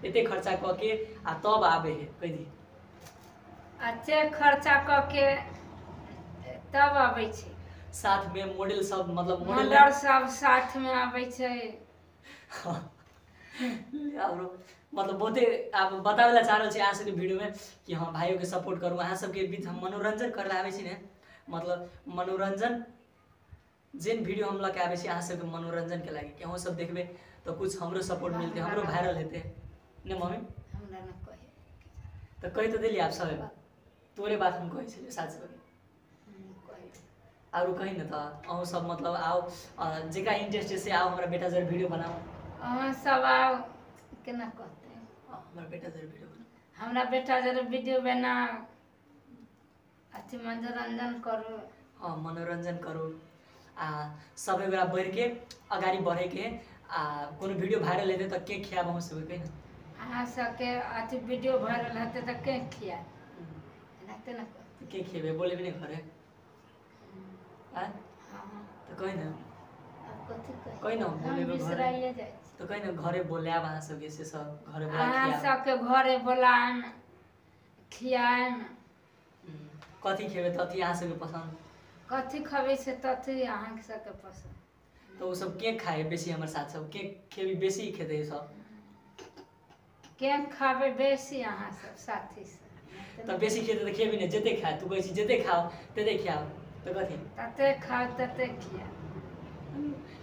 एते खर्चा क के आ तब आवे है कह दी अच्छे खर्चा क के तब आबै छै साथ में मॉडल सब मतलब मॉडल सब साथ में आबै छै और मतलब बहुते आप बतावेला चाह रहल छी अहाँ सबके वीडियो में कि हाँ भाइयों के सपोर्ट करू अहाँ सबके बीच हम मनोरंजन करला आबै छी ने मतलब मनोरंजन जेन वीडियो हम लके आबै छी अहाँ सबके मनोरंजन के लागि कि अहूँ सब देखबे तो कुछ हमरो सपोर्ट मिलते हमरो वायरल हेते ने मम्मी हमरा न कहे तो कहि तो दिली आप सब बात तोरे बात हम कहै छी साथ सब और कहीं न त अहूँ सब मतलब आओ जेका इंटरेस्ट से आओ हमरा बेटा जर वीडियो बनाओ अहाँ सब आओ केना कहते हमरा बेटा जर वीडियो बनाओ हमरा बेटा जर वीडियो बना अच्छे मनोरंजन करू हाँ मनोरंजन करू आ सब बेरा बढ़ के अगाडि बढ़े के आ कोनो वीडियो वायरल हेते त के खियाब हम सब कहि न अहाँ सबके अथी वीडियो वायरल हेते त के खिया एनाते न के खिएबे बोले भी नहीं घरे हां तो कहि न कहि न बोले बिसराइए जाय तो कहि न घरे बोले आब अहाँ सबके से सब घरे बोला अहाँ सबके घरे बोलान खियान कथी खेबे तथी अहाँ सबके पसंद कथी खबे से तथी अहाँ सबके पसंद तो वो सब के खाए बेसी हमर साथ सब के खेबी बेसी खेते सब के खाबे बेसी अहाँ सब साथी से तब बेसी खेते त खेबी ने जते खाए तू कहै छी जते खाओ तते खाओ तो कथी तते खाओ तते खिया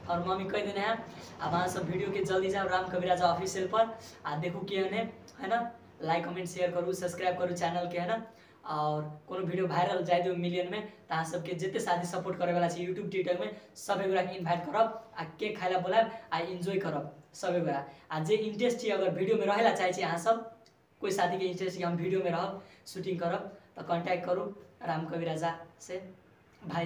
और मम्मी कह देने हैं अब अहाँ सब वीडियो के जल्दी जाओ राम कविराज ऑफिशियल पर आ देखू के है ना लाइक कमेंट शेयर करू सब्सक्राइब करू चैनल के है ना और कोनो वीडियो वायरल जाए दो मिलियन में तो अहाँ सबके जितने शादी सपोर्ट करे वाला छै यूट्यूब टिकटॉक में सब एगोरा के इनवाइट करब आ केक खाइला बोलाब आ एंजॉय करब सब एगोरा आ जे इंटरेस्ट छै अगर वीडियो में रहेला चाहे छी अहाँ सब कोई शादी के इंटरेस्ट छै हम वीडियो में रहब शूटिंग करब तो कांटेक्ट करू राम कविराजा से भाई।